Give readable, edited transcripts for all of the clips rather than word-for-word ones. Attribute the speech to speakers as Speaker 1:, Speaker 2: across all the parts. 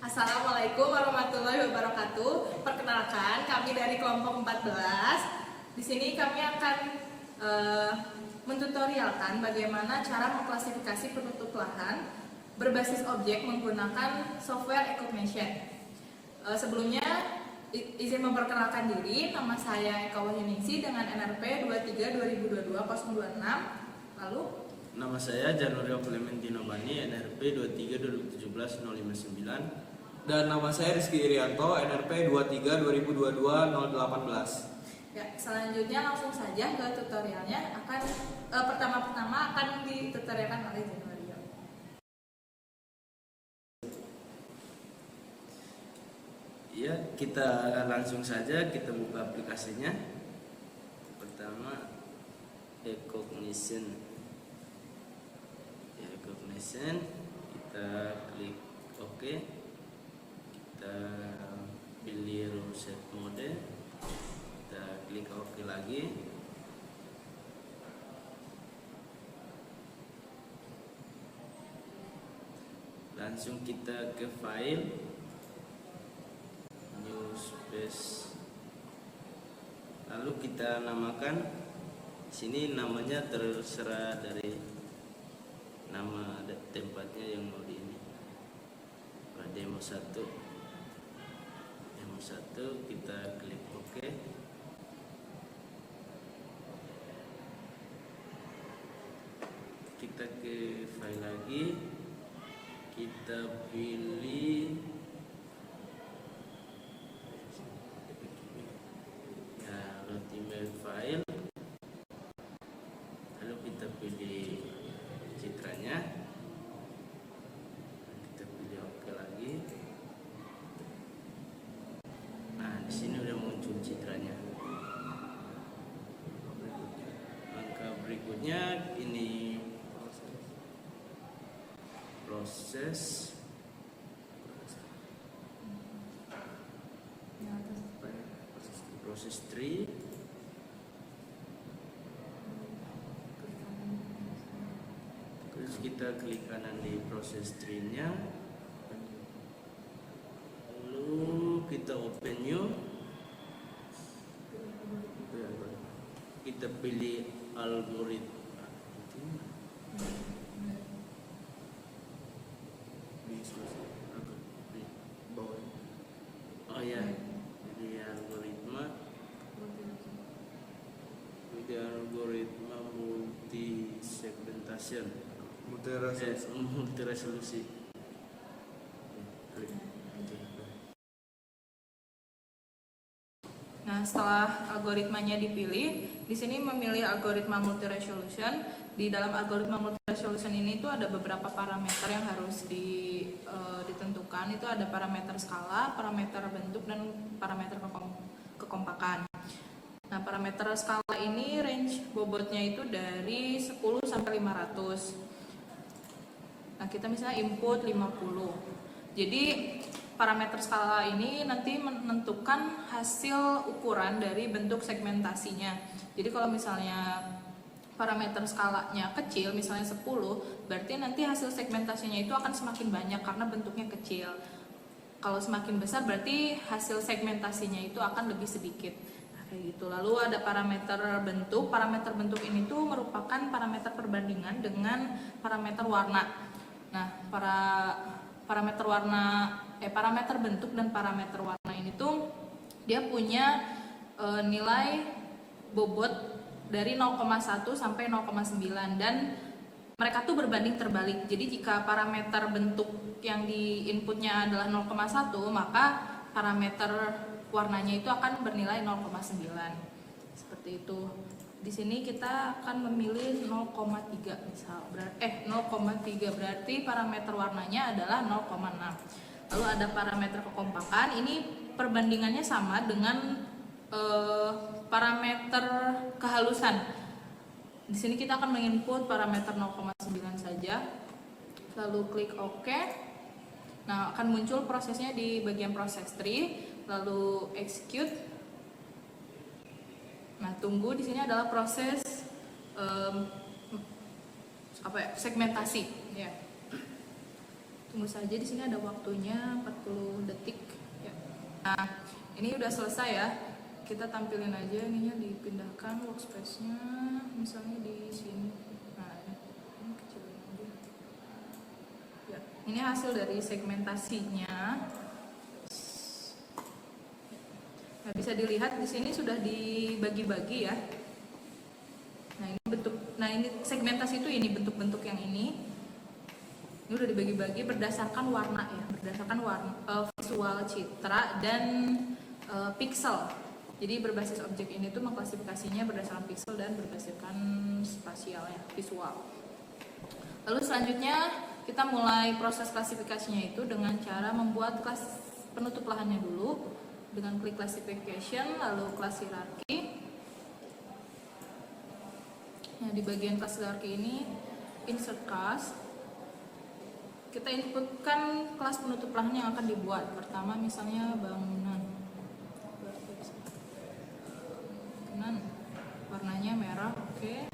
Speaker 1: Assalamualaikum warahmatullahi wabarakatuh. Perkenalkan, kami dari kelompok 14. Di sini kami akan mentutorialkan bagaimana cara mengklasifikasi penutup lahan berbasis objek menggunakan software Ecognition. Sebelumnya izin memperkenalkan diri, nama saya Eka Wahyuningsi dengan NRP 23/2022-026. Lalu
Speaker 2: nama saya Januario Clementino Bani, NRP 23/2017-059.
Speaker 3: Dan nama saya Rizky Irianto, NRP 23/2022-018.
Speaker 1: Ya, selanjutnya langsung saja ke tutorialnya. Pertama-tama akan ditutorialkan oleh Januario.
Speaker 2: Ya, kita langsung saja kita buka aplikasinya. Pertama, Ecognition. Ya, Ecognition, kita klik OK. Kita pilih reset mode, kita klik OK lagi. Langsung kita ke file, new space, lalu kita namakan. Sini namanya terserah dari nama tempatnya yang mau di ini. Demo 1 kita klik OK. Kita ke file lagi, kita pilih ya ultimate file, lalu kita pilih citranya, kita pilih OK lagi. Nah, di sini udah muncul citranya. Langkah berikutnya ini proses tree. Terus kita klik kanan di proses tree-nya. Kita open new, kita pilih algoritma. Oh ya, pilih algoritma, multi segmentation, multi resolusi.
Speaker 1: Nah, setelah algoritmanya dipilih, di sini memilih algoritma multi resolution. Di dalam algoritma multi resolution ini tuh ada beberapa parameter yang harus ditentukan. Itu ada parameter skala, parameter bentuk, dan parameter kekompakan. Nah, parameter skala ini range bobotnya itu dari 10 sampai 500. Nah, kita misalnya input 50. Jadi parameter skala ini nanti menentukan hasil ukuran dari bentuk segmentasinya. Jadi kalau misalnya parameter skalanya kecil, misalnya 10, berarti nanti hasil segmentasinya itu akan semakin banyak karena bentuknya kecil. Kalau semakin besar berarti hasil segmentasinya itu akan lebih sedikit. Nah, kayak gitu. Lalu ada parameter bentuk. Parameter bentuk ini tuh merupakan parameter perbandingan dengan parameter warna. Nah, parameter bentuk dan parameter warna ini tuh dia punya nilai bobot dari 0,1 sampai 0,9 dan mereka tuh berbanding terbalik. Jadi jika parameter bentuk yang di inputnya adalah 0,1, maka parameter warnanya itu akan bernilai 0,9. Seperti itu. Di sini kita akan memilih 0,3 misal. 0,3 berarti parameter warnanya adalah 0,6. Lalu ada parameter kekompakan. Ini perbandingannya sama dengan parameter kehalusan. Di sini kita akan menginput parameter 0,9 saja. Lalu klik OK. Nah, akan muncul prosesnya di bagian proses tree. Lalu execute. Nah, tunggu, di sini adalah proses segmentasi. Ya. Tunggu saja, di sini ada waktunya 40 detik. Ya. Nah, ini udah selesai ya. Kita tampilin aja ininya, dipindahkan workspace-nya misalnya di sini. Nah, ini kecilin aja. Ya, ini hasil dari segmentasinya. Nah, bisa dilihat di sini sudah dibagi-bagi ya. Nah, ini segmentasi itu ini bentuk-bentuk yang ini. Ini udah dibagi-bagi berdasarkan warna ya, berdasarkan warna visual, citra, dan pixel. Jadi berbasis objek ini tuh mengklasifikasinya berdasarkan pixel dan berdasarkan spasial ya, visual. Lalu selanjutnya kita mulai proses klasifikasinya itu dengan cara membuat kelas penutup lahannya dulu dengan klik classification, lalu kelas hierarki. Nah, di bagian kelas hierarki ini insert class. Kita inputkan kelas penutup lahan yang akan dibuat. Pertama misalnya bangunan. Warnanya merah, oke.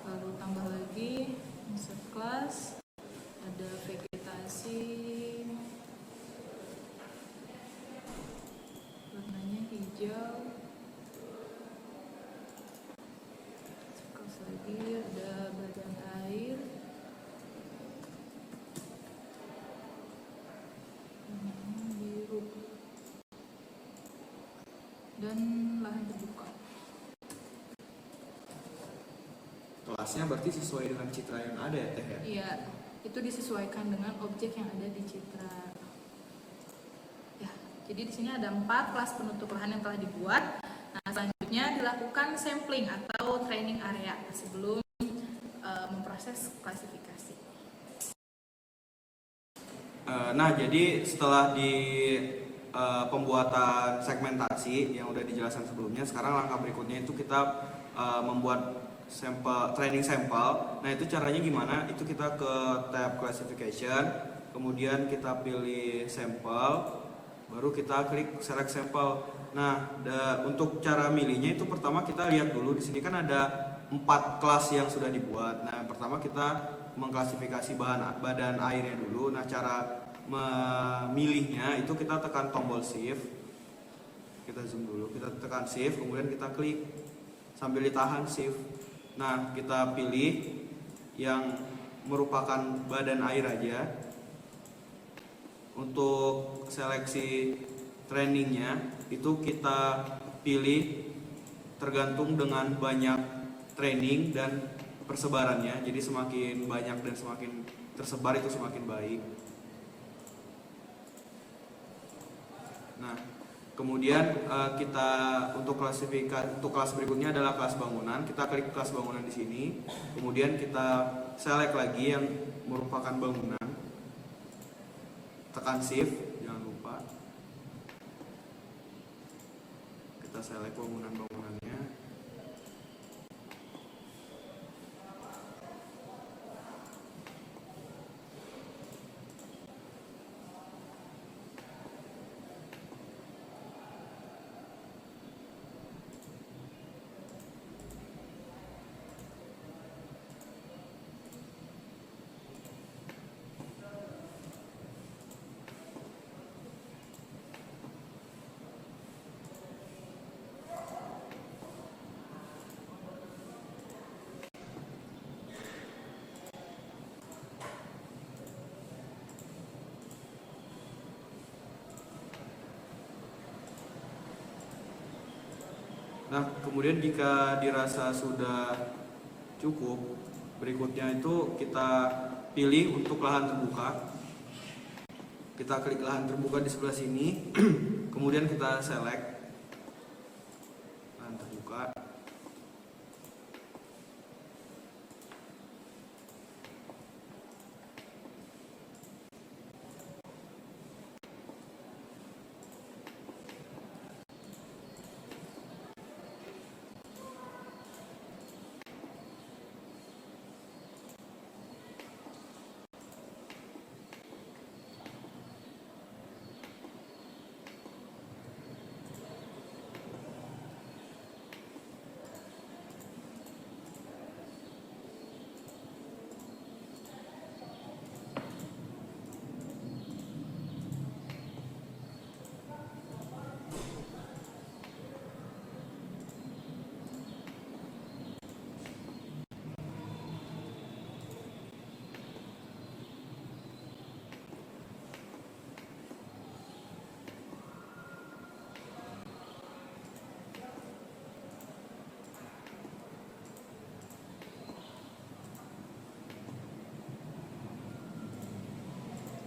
Speaker 1: Lalu tambah lagi insert class. Ada vegetasi. Warnanya hijau. Kelas lagi ada badan air. Biru dan lahan terbuka.
Speaker 3: Kelasnya berarti sesuai dengan citra yang ada ya Teh ya?
Speaker 1: Iya, itu disesuaikan dengan objek yang ada di citra. Ya, jadi di sini ada 4 kelas penutup lahan yang telah dibuat. Nah, selanjutnya dilakukan sampling atau training area sebelum memproses klasifikasi.
Speaker 3: Nah, jadi setelah di pembuatan segmentasi yang udah dijelaskan sebelumnya, sekarang langkah berikutnya itu kita membuat training sampel. Nah, itu caranya gimana? Itu kita ke tab classification, kemudian kita pilih sampel, baru kita klik select sampel. Nah, untuk cara milihnya itu pertama kita lihat dulu di sini kan ada 4 kelas yang sudah dibuat. Nah, pertama kita mengklasifikasi badan airnya dulu. Nah, cara memilihnya itu kita tekan tombol shift. Kita zoom dulu, kita tekan shift, kemudian kita klik sambil ditahan shift. Nah, kita pilih yang merupakan badan air aja. Untuk seleksi trainingnya itu kita pilih tergantung dengan banyak training dan persebarannya. Jadi semakin banyak dan semakin tersebar itu semakin baik. Nah, kemudian kita untuk kelas berikutnya adalah kelas bangunan. Kita klik kelas bangunan di sini. Kemudian kita select lagi yang merupakan bangunan. Tekan shift, jangan lupa. Kita select bangunannya. Nah, kemudian jika dirasa sudah cukup, berikutnya itu kita pilih untuk lahan terbuka. Kita klik lahan terbuka di sebelah sini, kemudian kita select lahan terbuka.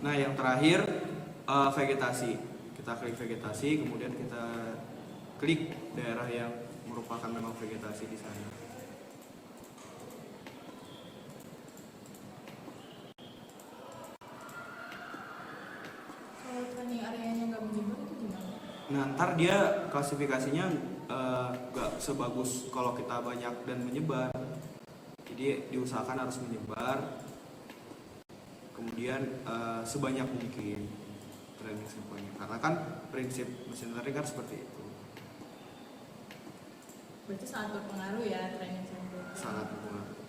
Speaker 3: Nah, yang terakhir vegetasi. Kita klik vegetasi, kemudian kita klik daerah yang merupakan memang vegetasi di sana.
Speaker 1: Kalau training areanya nggak menyebar itu gimana?
Speaker 3: Nah, ntar dia klasifikasinya nggak sebagus kalau kita banyak dan menyebar. Jadi diusahakan harus menyebar, kemudian sebanyak mungkin training sampelnya. Karena kan prinsip machine learning kan seperti itu.
Speaker 1: Berarti sangat berpengaruh ya training sampel.
Speaker 3: Sangat berpengaruh.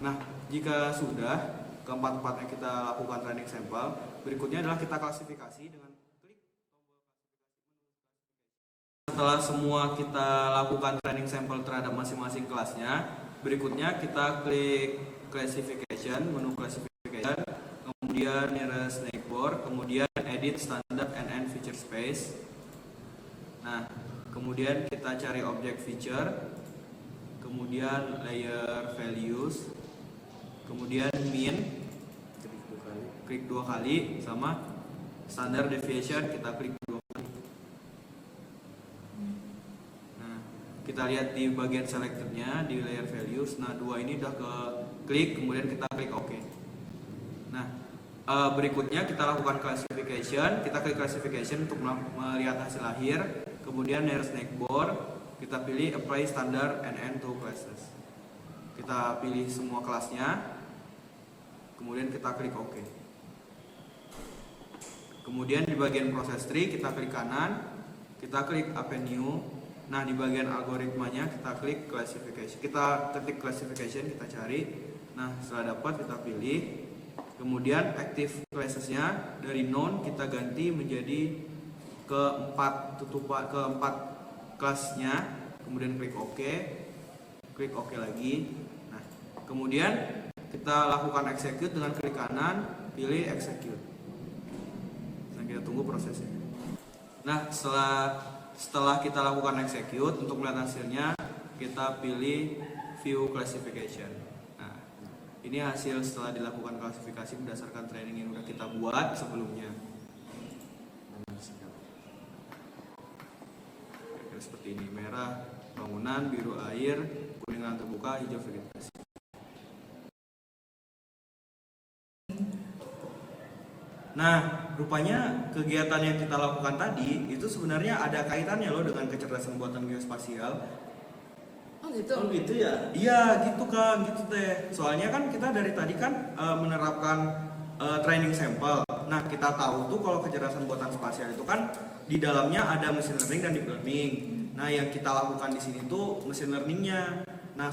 Speaker 3: Nah, jika sudah keempat-empatnya kita lakukan training sampel, berikutnya adalah kita klasifikasi dengan klik tombol klasifikasi. Setelah semua kita lakukan training sampel terhadap masing-masing kelasnya, berikutnya kita klik classification, menu classification, kemudian nearest neighbor, kemudian edit standard and feature space. Nah, kemudian kita cari object feature, kemudian layer values, kemudian mean, klik dua kali, sama standard deviation kita klik dua kali. Nah, kita lihat di bagian selectornya di layer values. Nah, dua ini udah ke klik, kemudian kita klik OK. Nah, berikutnya kita lakukan classification. Kita klik classification untuk melihat hasil akhir. Kemudian nearest neighbor, kita pilih apply standard and to classes. Kita pilih semua kelasnya, kemudian kita klik OK. Kemudian di bagian process tree kita klik kanan, kita klik append new. Nah, di bagian algoritmanya kita klik classification. Kita ketik classification, kita cari. Nah, setelah dapat kita pilih. Kemudian active classesnya dari known kita ganti menjadi keempat kelasnya. Kemudian klik OK, klik OK lagi. Nah, kemudian kita lakukan execute dengan klik kanan, pilih execute. Nah, kita tunggu prosesnya. Nah, setelah kita lakukan execute, untuk melihat hasilnya kita pilih view classification. Nah, ini hasil setelah dilakukan klasifikasi berdasarkan training yang sudah kita buat sebelumnya. Seperti ini, merah bangunan, biru air, kuning lahan terbuka, hijau vegetasi. Nah, rupanya kegiatan yang kita lakukan tadi itu sebenarnya ada kaitannya loh dengan kecerdasan buatan geospasial.
Speaker 1: Oh gitu?
Speaker 2: Oh gitu ya?
Speaker 3: Iya gitu Kak, gitu teh. Soalnya kan kita dari tadi kan menerapkan training sampel. Nah, kita tahu tuh kalau kecerdasan buatan spasial itu kan di dalamnya ada machine learning dan deep learning. Nah, yang kita lakukan di sini tuh machine learningnya. Nah,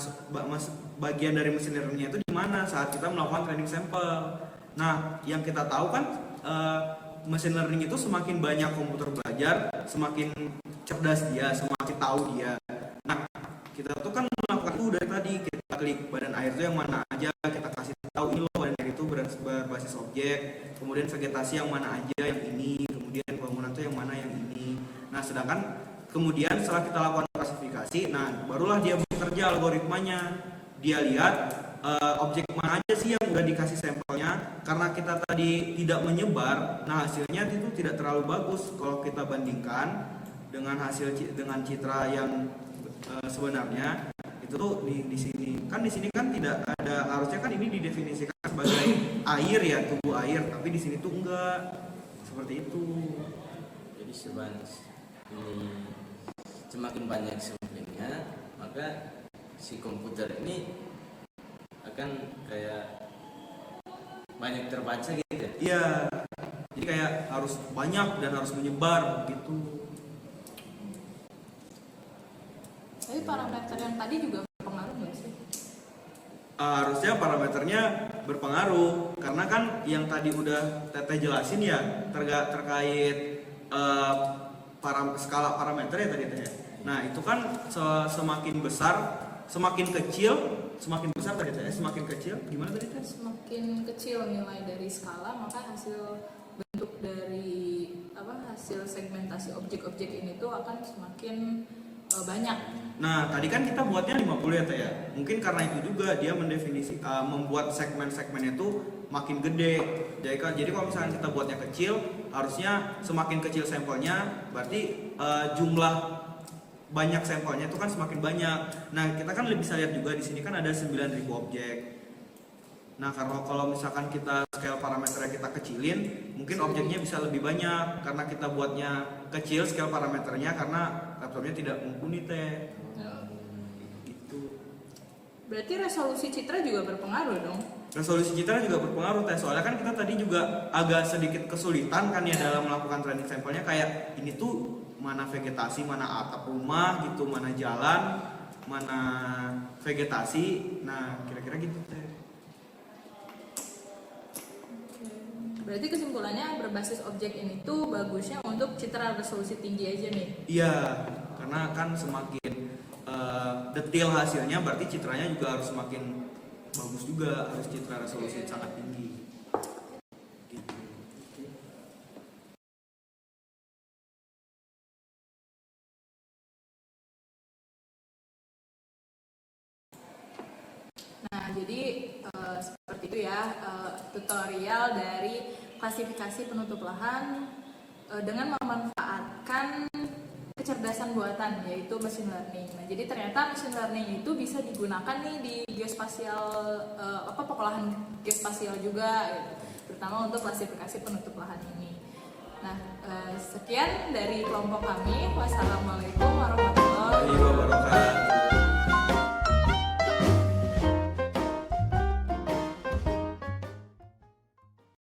Speaker 3: bagian dari machine learningnya itu di mana saat kita melakukan training sampel. Nah, yang kita tahu kan machine learning itu semakin banyak komputer belajar, semakin cerdas dia, semakin tahu dia. Nah, kita tuh kan melakukan itu dari tadi, kita klik badan air itu yang mana aja, kita kasih tahu ini loh badan air itu berbasis objek, kemudian vegetasi yang mana aja yang ini, kemudian bangunan itu yang mana yang ini. Nah, sedangkan kemudian setelah kita lakukan klasifikasi, nah barulah dia bekerja algoritmanya. Dia lihat objek mana aja sih yang udah dikasih sampelnya. Karena kita tadi tidak menyebar, nah hasilnya itu tidak terlalu bagus kalau kita bandingkan dengan dengan citra yang sebenarnya. Itu tuh di sini kan tidak ada, harusnya kan ini didefinisikan sebagai air ya, tubuh air, tapi di sini tuh enggak seperti itu.
Speaker 2: Jadi semakin banyak samplingnya, maka si komputer ini akan kayak banyak terbaca gitu ya?
Speaker 3: Iya, jadi kayak harus banyak dan harus menyebar gitu.
Speaker 1: Tapi parameter yang tadi juga berpengaruh nggak sih?
Speaker 3: Harusnya parameternya berpengaruh, karena kan yang tadi udah Teteh jelasin ya terkait skala parameter ya tadi Teh. Nah, itu kan semakin besar, semakin kecil, semakin besar tadi Teh. Semakin kecil gimana tadi Teh?
Speaker 1: Semakin kecil nilai dari skala, maka hasil bentuk dari hasil segmentasi objek-objek ini tuh akan semakin banyak.
Speaker 3: Nah, tadi kan kita buatnya 50 ya Teh ya. Mungkin karena itu juga dia membuat segmen-segmen itu makin gede. Jadi kalau misalnya kita buatnya kecil, harusnya semakin kecil sampelnya, berarti jumlah banyak sampelnya itu kan semakin banyak. Nah, kita kan bisa lihat juga di sini kan ada 9.000 objek. Nah, karena kalau misalkan kita scale parameternya kita kecilin, mungkin objeknya bisa lebih banyak karena kita buatnya kecil scale parameternya karena laptopnya tidak mumpuni teh. Gitu.
Speaker 1: Berarti resolusi citra juga berpengaruh dong?
Speaker 3: Resolusi citra juga berpengaruh teh, soalnya kan kita tadi juga agak sedikit kesulitan kan ya dalam melakukan training sampelnya, kayak ini tuh mana vegetasi, mana atap rumah gitu, mana jalan, mana vegetasi. Nah, kira-kira gitu teh.
Speaker 1: Berarti kesimpulannya berbasis objek ini tuh bagusnya untuk citra resolusi tinggi aja nih?
Speaker 3: Iya, karena kan semakin detail hasilnya, berarti citranya juga harus semakin bagus juga, harus citra resolusi sangat tinggi. Gitu.
Speaker 1: Nah, jadi seperti itu ya tutorial dari klasifikasi penutup lahan dengan memanfaatkan kecerdasan buatan, yaitu machine learning. Nah, jadi ternyata machine learning itu bisa digunakan nih di geospasial, pengolahan geospasial juga, gitu, terutama untuk klasifikasi penutup lahan ini. Nah, sekian dari kelompok kami. Wassalamualaikum warahmatullahi wabarakatuh.